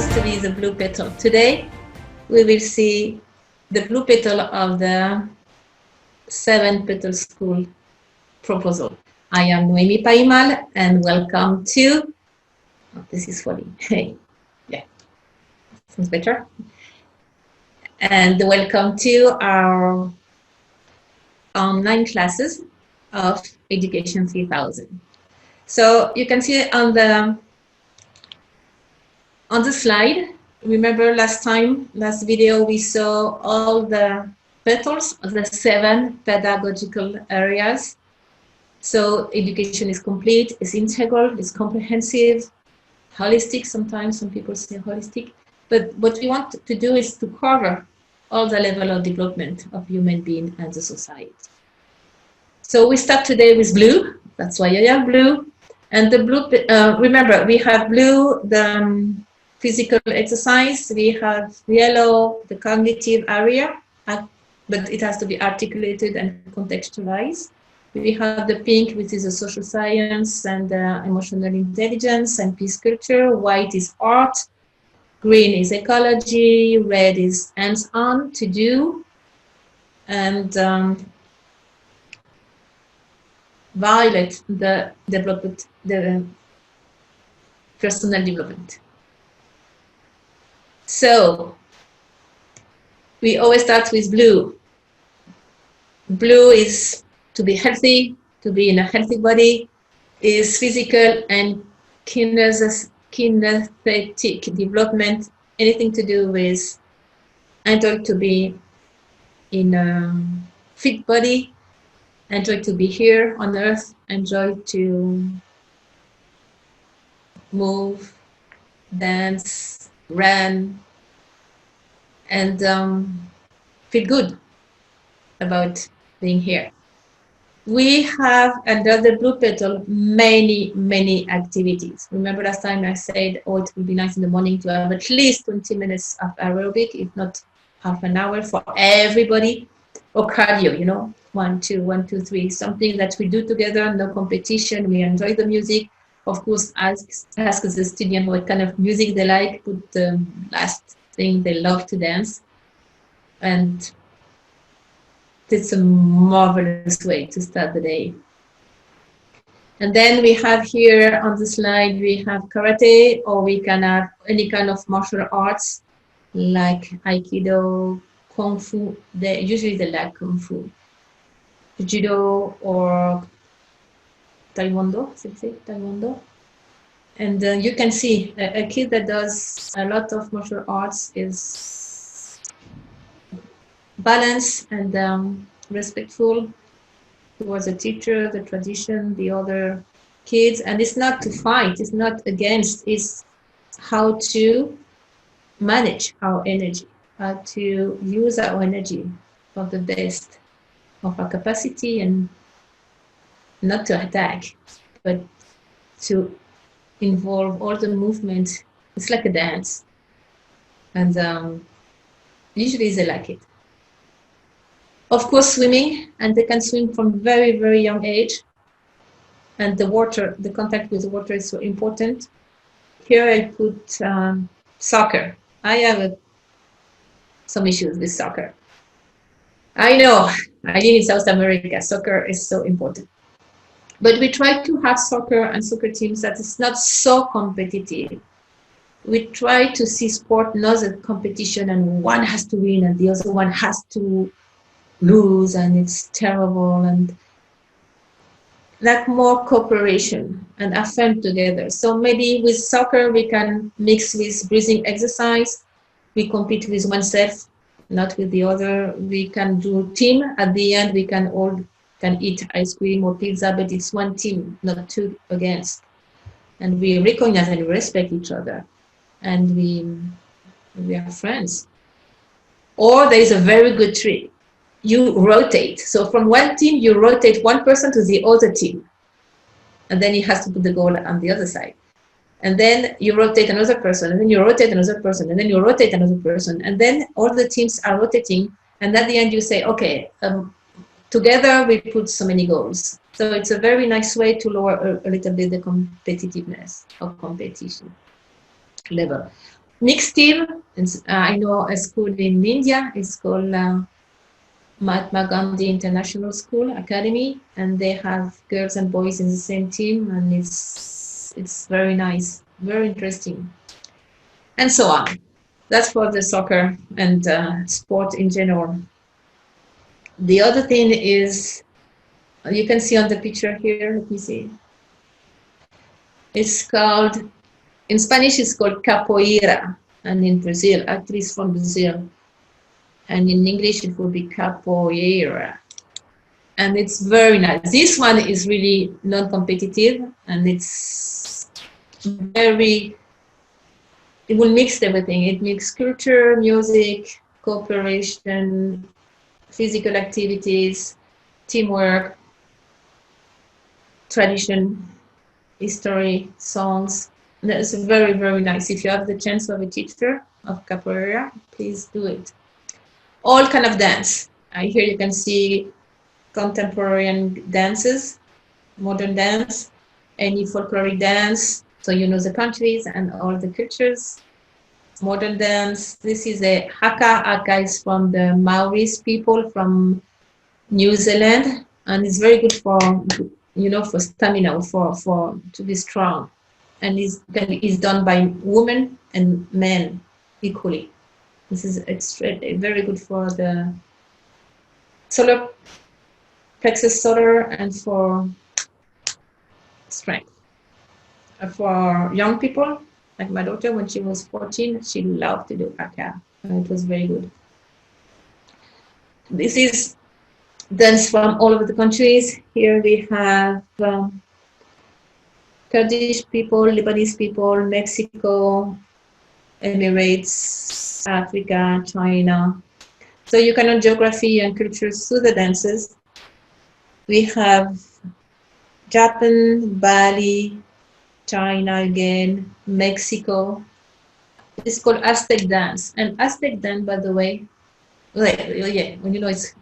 supposed to be the blue petal. Today, we will see the blue petal of the 7-petal school proposal. I am Noemi Paimal, and welcome to, oh, this is funny, hey, yeah, sounds better. And welcome to our online classes of Education 3000. So you can see on the slide, remember last video, we saw all the petals of the 7 pedagogical areas. So education is complete, it's integral, it's comprehensive, holistic, sometimes some people say holistic. But what we want to do is to cover all the level of development of human being and the society. So we start today with blue, that's why I have blue. And the blue, remember, we have blue, the physical exercise, we have yellow, the cognitive area, but it has to be articulated and contextualized. We have the pink, which is a social science and emotional intelligence and peace culture. White is art, green is ecology, red is hands-on, to do, and violet, the development, the personal development. So we always start with blue. Blue is to be healthy, to be in a healthy body, is physical and kinesthetic development, anything to do with enjoy to be in a fit body, enjoy to be here on earth, enjoy to move, dance, run, and feel good about being here. We have under the blue petal many activities. Remember last time I said, oh, it would be nice in the morning to have at least 20 minutes of aerobic, if not half an hour for everybody, or cardio, you know, 1, 2, 1, 2, 3, something that we do together, no competition, we enjoy the music. Of course, ask the student what kind of music they like, put the last thing they love to dance. And it's a marvelous way to start the day. And then we have here on the slide, we have karate, or we can have any kind of martial arts like aikido, kung fu. Usually they like kung fu, judo, or taekwondo, taekwondo. And you can see a kid that does a lot of martial arts is balanced and respectful towards the teacher, the tradition, the other kids. And it's not to fight, it's not against, it's how to manage our energy, how to use our energy for the best of our capacity, and not to attack, but to involve all the movement. It's like a dance. And usually they like it. Of course, swimming, and they can swim from very young age. And the water, the contact with the water is so important. Here I put soccer. I have some issues with soccer. I know, I live in South America, soccer is so important. But we try to have soccer and soccer teams that is not so competitive. We try to see sport not as a competition and one has to win and the other one has to lose and it's terrible, and like more cooperation and have fun together. So maybe with soccer we can mix with breathing exercise. We compete with oneself, not with the other. We can do team. At the end we can all eat ice cream or pizza, but it's one team, not two against. And we recognize and respect each other, and we are friends. Or there is a very good trick. You rotate. So from one team, you rotate one person to the other team. And then he has to put the goal on the other side. And then you rotate another person, and then you rotate another person, and then you rotate another person. And then all the teams are rotating. And at the end you say, okay, together we put so many goals. So it's a very nice way to lower a little bit the competitiveness of competition level. Mixed team. I know a school in India. It's called Mahatma Gandhi International School Academy, and they have girls and boys in the same team, and it's very nice, very interesting, and so on. That's for the soccer and sport in general. The other thing is, you can see on the picture here. Let me see. It's called, in Spanish, it's called capoeira, and in Brazil, actually, it's from Brazil, and in English, it will be capoeira. And it's very nice. This one is really non-competitive, and it's very, it will mix everything. It mixes culture, music, cooperation, physical activities, teamwork, tradition, history, songs. That's very, very nice. If you have the chance of a teacher of capoeira, please do it. All kind of dance. Here you can see contemporary dances, modern dance, any folkloric dance, so you know the countries and all the cultures. Modern dance. This is a haka. Haka is from the Maoris people from New Zealand, and it's very good for, you know, for stamina, for to be strong, and is done by women and men equally. This is very good for the solar plexus solar and for strength. For young people, like my daughter, when she was 14, she loved to do haka, and it was very good. This is dance from all over the countries. Here we have Kurdish people, Lebanese people, Mexico, Emirates, Africa, China. So you can learn geography and cultures through the dances. We have Japan, Bali, China again, Mexico. It's called Aztec dance. And Aztec dance, by the way, yeah, when you know it's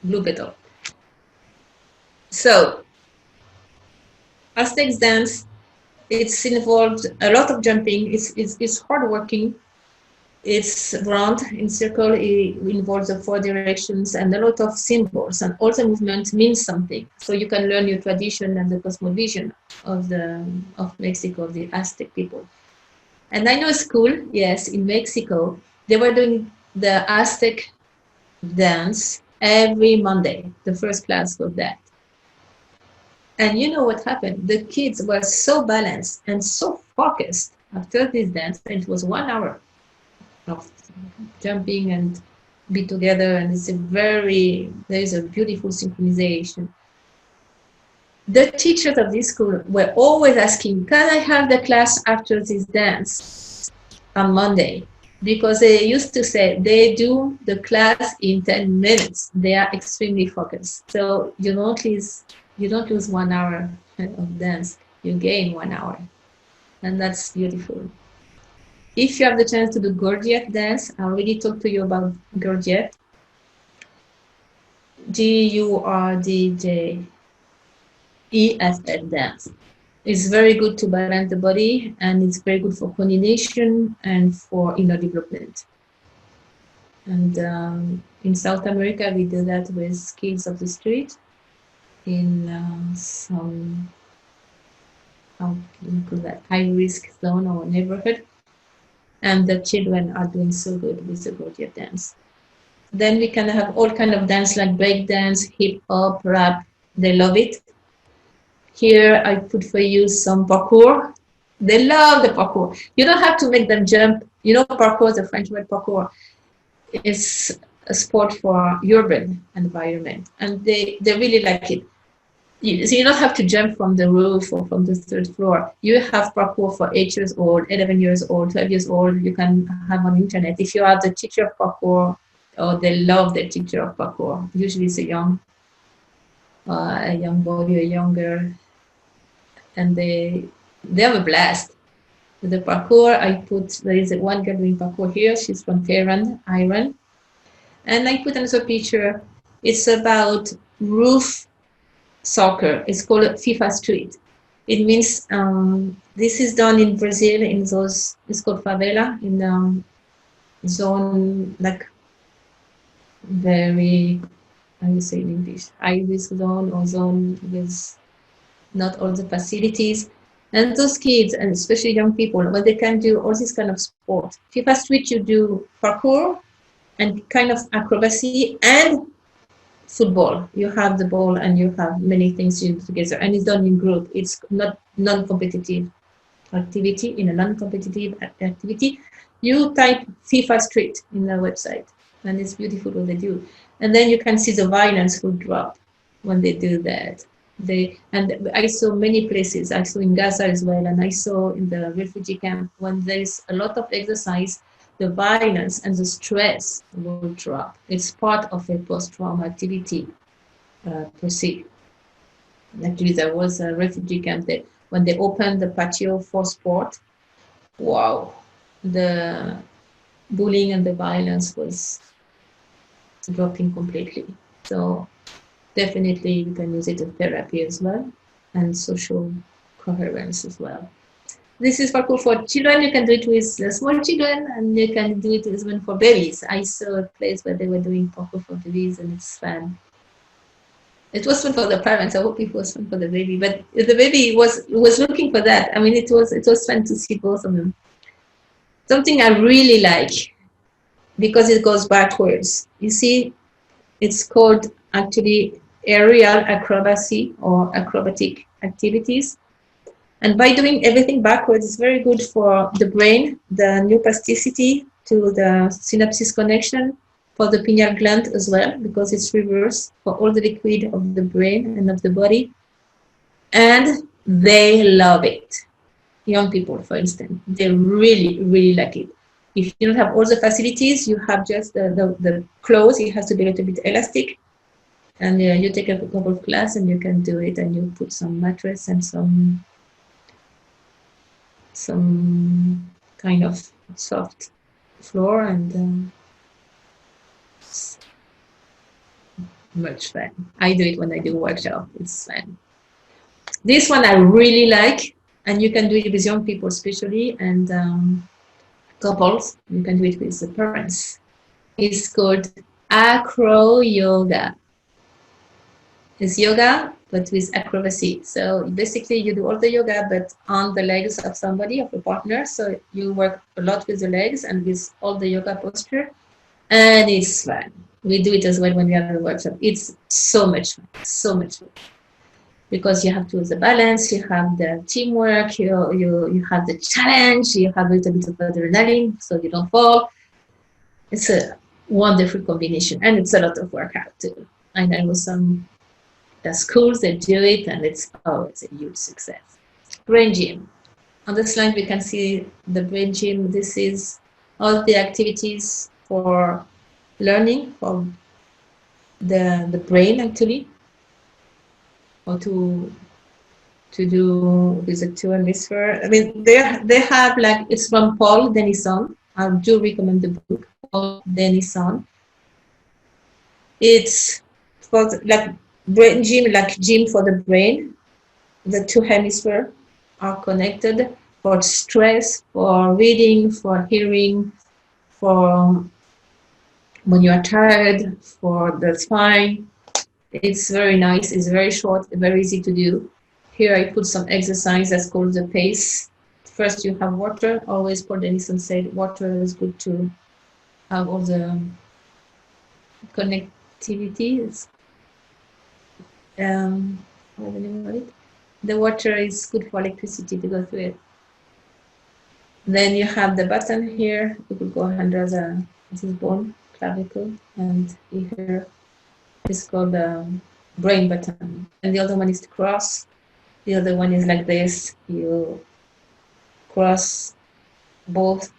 blue petal. So Aztec dance, it's involved a lot of jumping. It's hard working. It's round in circle. It involves the 4 directions and a lot of symbols, and all the movement means something. So you can learn your tradition and the cosmovision of Mexico, the Aztec people. And I know a school, yes, in Mexico, they were doing the Aztec dance every Monday. The first class was that. And you know what happened? The kids were so balanced and so focused after this dance, and it was 1 hour of jumping and be together, and there is a beautiful synchronization. The teachers of this school were always asking, can I have the class after this dance on Monday? Because they used to say they do the class in 10 minutes. They are extremely focused. So you don't lose 1 hour of dance, you gain 1 hour. And that's beautiful. If you have the chance to do Gurdjieff dance, I already talked to you about Gurdjieff. Gurdjeff dance. It's very good to balance the body, and it's very good for coordination and for inner development. And in South America, we do that with kids of the street in some high-risk zone or neighborhood. And the children are doing so good with the Gurdjieff dance. Then we can have all kind of dance like break dance, hip hop, rap. They love it. Here I put for you some parkour. They love the parkour. You don't have to make them jump. You know, parkour, the French word parkour, is a sport for urban environment, and they really like it. So you don't have to jump from the roof or from the 3rd floor. You have parkour for 8 years old, 11 years old, 12 years old. You can have on internet. If you are the teacher of parkour, or they love the teacher of parkour, usually it's a young boy or a young girl, and they have a blast with the parkour. There is one girl doing parkour here. She's from Tehran, Iran. And I put another picture. It's about roof soccer. It's called FIFA Street. It means this is done in Brazil in those, it's called favela, in zone like very, how you say in English, high risk zone or zone with not all the facilities. And those kids, and especially young people, well, they can do all this kind of sport. FIFA Street, you do parkour and kind of acrobacy and football. You have the ball and you have many things you do together, and it's done in group. It's not non-competitive activity. In a non-competitive activity, you type FIFA Street in the website, and it's beautiful what they do. And then you can see the violence will drop when they do that. And I saw many places. I saw in Gaza as well, and I saw in the refugee camp, when there's a lot of exercise, the violence and the stress will drop. It's part of a post-trauma activity per se. Actually, there was a refugee camp that when they opened the patio for sport, wow, the bullying and the violence was dropping completely. So definitely you can use it as therapy as well, and social coherence as well. This is parkour for children. You can do it with small children, and you can do it even for babies. I saw a place where they were doing parkour for babies, and it's fun. It was fun for the parents. I hope it was fun for the baby, but the baby was looking for that. I mean, it was fun to see both of them. Something I really like, because it goes backwards. You see, it's called actually aerial acrobacy or acrobatic activities. And by doing everything backwards, it's very good for the brain, the neuroplasticity to the synapses connection, for the pineal gland as well, because it's reverse for all the liquid of the brain and of the body. And they love it. Young people, for instance, they really, really like it. If you don't have all the facilities, you have just the clothes. It has to be a little bit elastic. And you take a couple of classes and you can do it, and you put some mattress and some kind of soft floor, and much fun. I do it when I do workshop. It's fun. This one I really like, and you can do it with young people especially, and couples. You can do it with the parents. It's called acro yoga. It's yoga, but with acrobacy. So basically you do all the yoga, but on the legs of somebody, of a partner. So you work a lot with the legs and with all the yoga posture. And it's fun. We do it as well when we have a workshop. It's so much fun, so much fun. Because you have to do the balance, you have the teamwork, you have the challenge, you have a little bit of adrenaline so you don't fall. It's a wonderful combination, and it's a lot of workout too. I know some schools that do it, and it's a huge success. Brain gym. On the slide we can see the brain gym. This is all the activities for learning for the brain actually, or to do with the two hemisphere. I mean, they have, like, it's from Paul Denison. I do recommend the book, Paul Denison. It's for like brain gym, like gym for the brain. The two hemispheres are connected for stress, for reading, for hearing, for when you are tired, for the spine. It's very nice. It's very short, very easy to do. Here I put some exercise that's called the pace. First you have water. Always Paul Denison said water is good to have all the connectivity. What's the name of it? The water is good for electricity to go through it. Then you have the button here. You could go under this bone, clavicle, and here is called the brain button. And the other one is to cross. The other one is like this. You cross both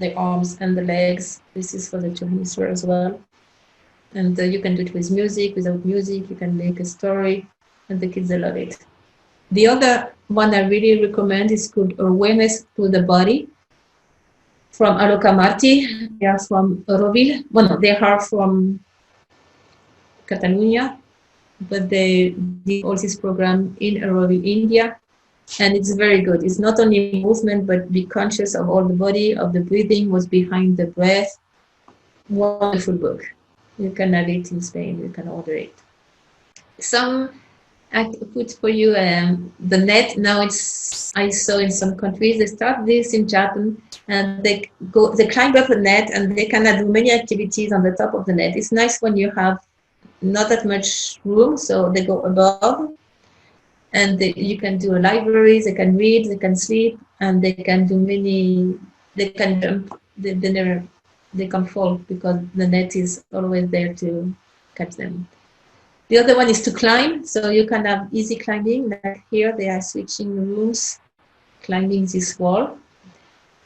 the arms and the legs. This is for the two hemispheres as well. And you can do it with music, without music. You can make a story, and the kids, they love it. The other one I really recommend is called Awareness to the Body, from Aloka Marti. They are from Roville. Well, no, they are from Catalonia, but they did all this program in Roville, India. And it's very good. It's not only movement, but be conscious of all the body, of the breathing, what's behind the breath. Wonderful book. You can have it in Spain. You can order it. Some I put for you the net. Now I saw in some countries they start this in Japan, and they climb up the net and they can do many activities on the top of the net. It's nice when you have not that much room, so they go above, and you can do libraries. They can read, they can sleep, and they can do many. They can jump. They can fall because the net is always there to catch them. The other one is to climb, so you can have easy climbing. Like here, they are switching rooms, climbing this wall.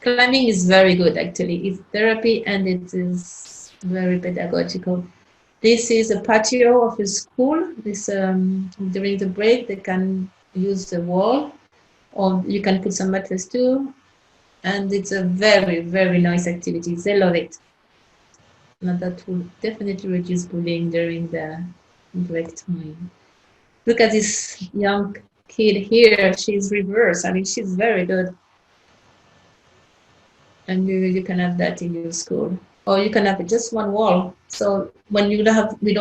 Climbing is very good, actually. It's therapy and it is very pedagogical. This is a patio of a school. This during the break, they can use the wall, or you can put some mattress too. And it's a very, very nice activity. They love it. And that will definitely reduce bullying during the break time. Look at this young kid here. She's reverse. I mean, she's very good. And you can have that in your school. Or you can have just one wall. So when we don't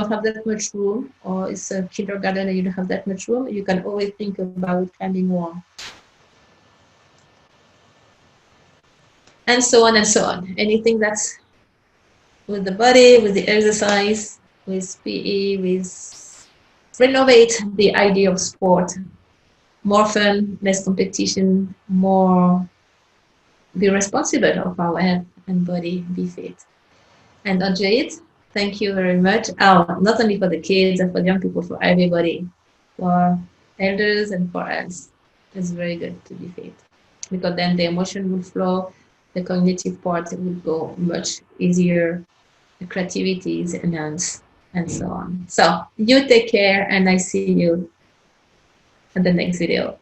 have that much room, or it's a kindergarten and you don't have that much room, you can always think about climbing wall. And so on and so on. Anything that's with the body, with the exercise, with PE, with renovate the idea of sport. More fun, less competition, more be responsible of our health and body, be fit. And Ajay, thank you very much. Not only for the kids and for the young people, for everybody, for elders and for us. It's very good to be fit because then the emotion will flow, the cognitive part will go much easier, the creativity is enhanced, and so on. So you take care, and I see you at the next video.